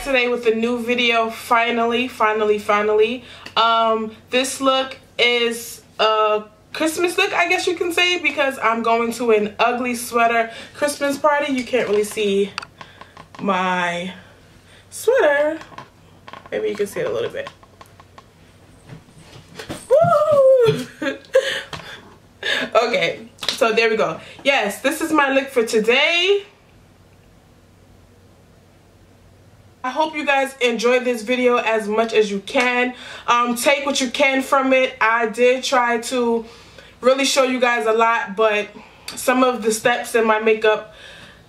Today with a new video. Finally. This look is a Christmas look, I guess you can say, because I'm going to an ugly sweater Christmas party. You can't really see my sweater. Maybe you can see it a little bit. Woo! Okay, so there we go. Yes, this is my look for today. I hope you guys enjoyed this video as much as you can. Take what you can from it. I did try to really show you guys a lot, but some of the steps in my makeup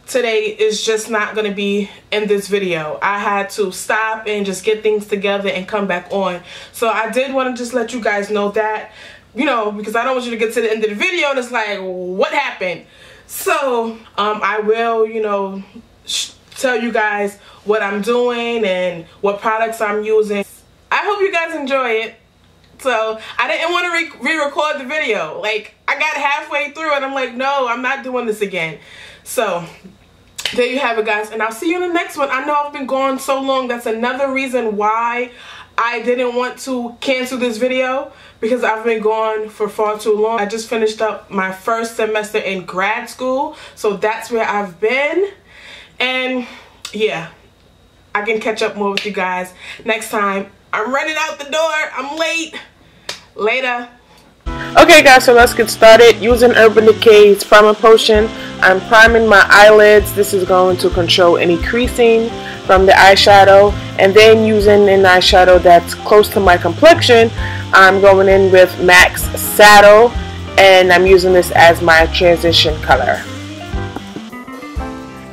today is just not going to be in this video. I had to stop and just get things together and come back on. So I did want to just let you guys know that, you know, because I don't want you to get to the end of the video and it's like, what happened? So I will, you know, tell you guys what I'm doing and what products I'm using. I hope you guys enjoy it. So I didn't want to re-record the video. Like, I got halfway through and I'm like, no, I'm not doing this again. So there you have it, guys, and I'll see you in the next one. I know I've been gone so long. That's another reason why I didn't want to cancel this video, because I've been gone for far too long. I just finished up my first semester in grad school, so that's where I've been. And yeah, I can catch up more with you guys next time. I'm running out the door. I'm late. Later. Okay guys, so let's get started. Using Urban Decay's primer potion, I'm priming my eyelids. This is going to control any creasing from the eyeshadow. And then using an eyeshadow that's close to my complexion, I'm going in with MAC's Saddle, and I'm using this as my transition color.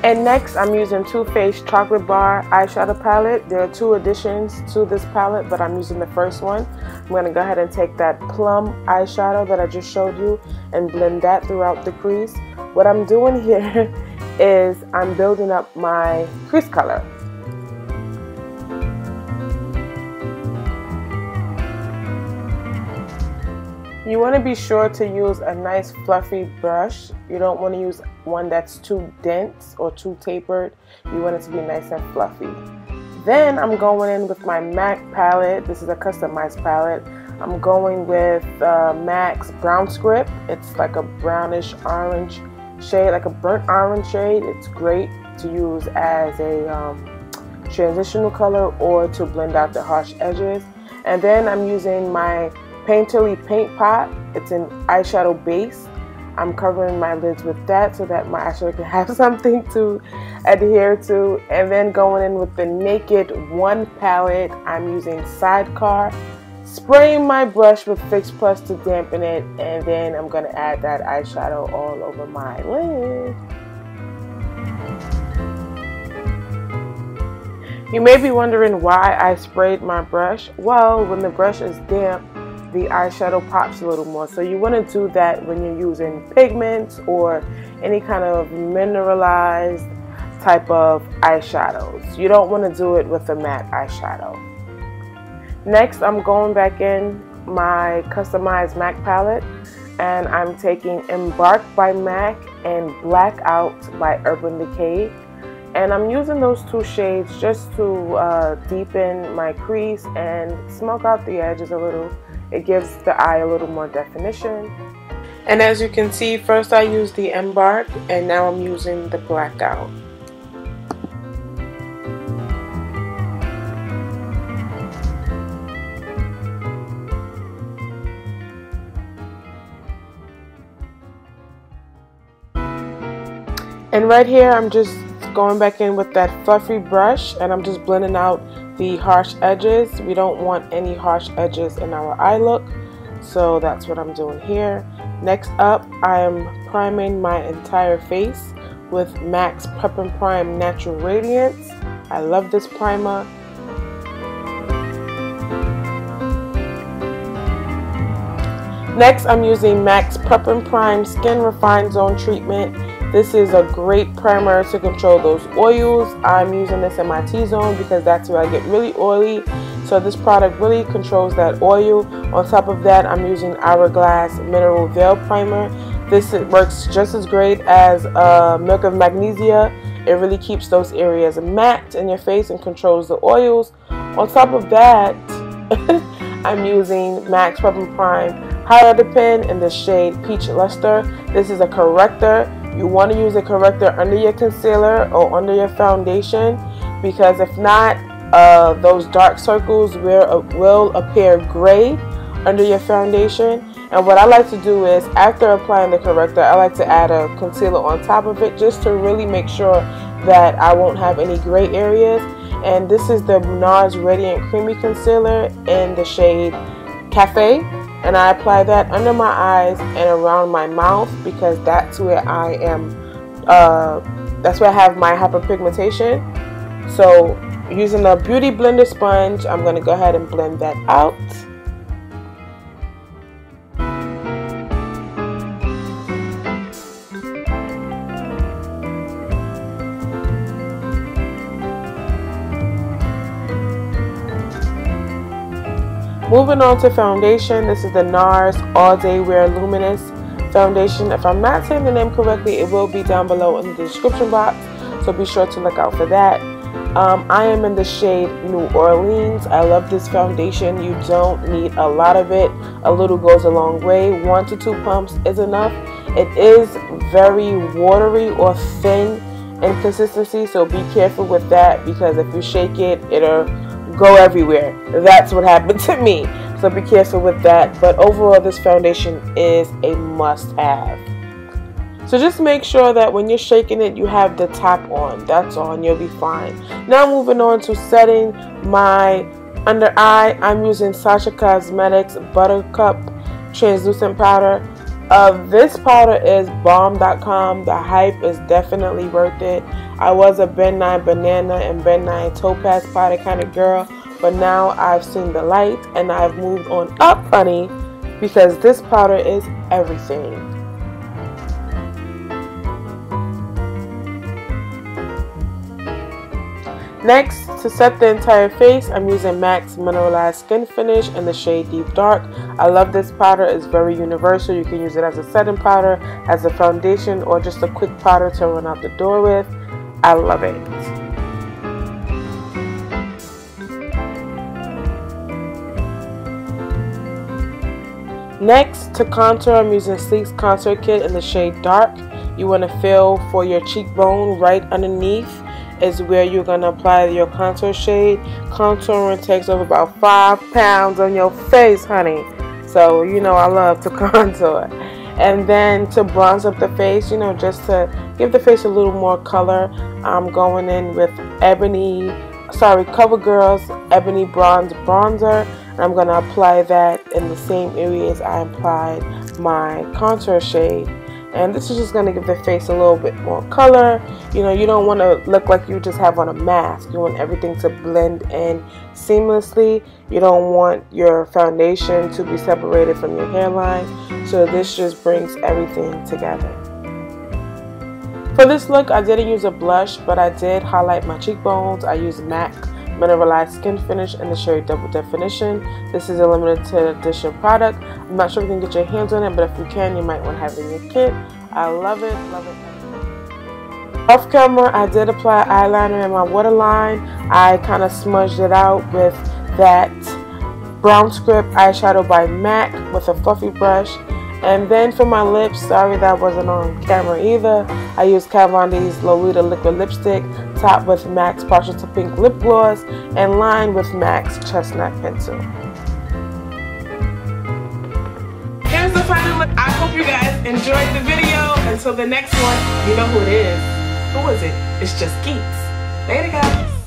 And next, I'm using Too Faced Chocolate Bar eyeshadow palette. There are two additions to this palette, but I'm using the first one. I'm going to go ahead and take that plum eyeshadow that I just showed you and blend that throughout the crease. What I'm doing here is I'm building up my crease color. You want to be sure to use a nice fluffy brush. You don't want to use one that's too dense or too tapered. You want it to be nice and fluffy. Then I'm going in with my MAC palette. This is a customized palette. I'm going with MAC's brownscript. It's like a brownish orange shade, like a burnt orange shade. It's great to use as a transitional color or to blend out the harsh edges. And then I'm using my Painterly paint pot. It's an eyeshadow base. I'm covering my lids with that so that my eyeshadow can have something to adhere to. And then going in with the Naked 1 palette, I'm using Sidecar, spraying my brush with Fix Plus to dampen it, and then I'm going to add that eyeshadow all over my lid. You may be wondering why I sprayed my brush. Well, when the brush is damp, the eyeshadow pops a little more. So you want to do that when you're using pigments or any kind of mineralized type of eyeshadows. You don't want to do it with a matte eyeshadow. Next, I'm going back in my customized MAC palette, and I'm taking Embark by MAC and Blackout by Urban Decay. And I'm using those two shades just to deepen my crease and smoke out the edges a little. It gives the eye a little more definition. And as you can see, first I used the Embark, and now I'm using the Blackout. And right here, I'm just going back in with that fluffy brush, and I'm just blending out the harsh edges. We don't want any harsh edges in our eye look, so that's what I'm doing here. Next up, I am priming my entire face with MAC's Prep and Prime Natural Radiance. I love this primer. Next, I'm using MAC's Prep and Prime Skin Refine Zone Treatment This is a great primer to control those oils. I'm using this in my T-zone because that's where I get really oily. So this product really controls that oil. On top of that, I'm using Hourglass Mineral Veil Primer. This works just as great as Milk of Magnesia. It really keeps those areas matte in your face and controls the oils. On top of that, I'm using MAC's Prep and Prime highlighter pen in the shade Peach Luster. This is a corrector. You want to use a corrector under your concealer or under your foundation, because if not, those dark circles will appear gray under your foundation. And what I like to do is, after applying the corrector, I like to add a concealer on top of it just to really make sure that I won't have any gray areas. And this is the NARS Radiant Creamy Concealer in the shade Cafe. And I apply that under my eyes and around my mouth because that's where I am, that's where I have my hyperpigmentation. So using a Beauty Blender sponge, I'm going to go ahead and blend that out. Moving on to foundation, this is the NARS All Day Wear Luminous Foundation. If I'm not saying the name correctly, it will be down below in the description box, so be sure to look out for that. I am in the shade New Orleans. I love this foundation. You don't need a lot of it. A little goes a long way. 1 to 2 pumps is enough. It is very watery or thin in consistency, so be careful with that because if you shake it, it'll go everywhere. That's what happened to me, so be careful with that. But overall, this foundation is a must-have. So just make sure that when you're shaking it, you have the top on. That's all, and you'll be fine. Now moving on to setting my under eye, I'm using Sasha Cosmetics Buttercup Translucent Powder. This powder is bomb.com. The hype is definitely worth it. I was a Ben 9 Banana and Ben 9 Topaz powder kind of girl, but now I've seen the light and I've moved on up, honey, because this powder is everything. Next, to set the entire face, I'm using MAC's Mineralized Skin Finish in the shade Deep Dark. I love this powder. It's very universal. You can use it as a setting powder, as a foundation, or just a quick powder to run out the door with. I love it. Next, to contour, I'm using Sleek's Contour Kit in the shade Dark. You want to feel for your cheekbone right underneath is where you're going to apply your contour shade. Contouring takes over about 5 pounds on your face, honey. So, you know, I love to contour. And then to bronze up the face, you know, just to give the face a little more color, I'm going in with CoverGirl's Ebony Bronze Bronzer. And I'm going to apply that in the same areas I applied my contour shade. And this is just going to give the face a little bit more color. You know, you don't want to look like you just have on a mask. You want everything to blend in seamlessly. You don't want your foundation to be separated from your hairline. So this just brings everything together. For this look, I didn't use a blush, but I did highlight my cheekbones. I used MAC Mineralized Skin Finish in the shade Double Definition. This is a limited edition product. I'm not sure if you can get your hands on it, but if you can, you might want to have it in your kit. I love it, love it. Off camera, I did apply eyeliner in my waterline. I kind of smudged it out with that brownscript eyeshadow by MAC with a fluffy brush. And then for my lips, sorry that wasn't on camera either, I used Katvond's Lolita liquid lipstick, topped with MAC's Partial to Pink lip gloss, and lined with MAC's Chestnut pencil. Here's the final look. I hope you guys enjoyed the video. Until the next one, you know who it is. Who is it? It's just Keats. Later, guys.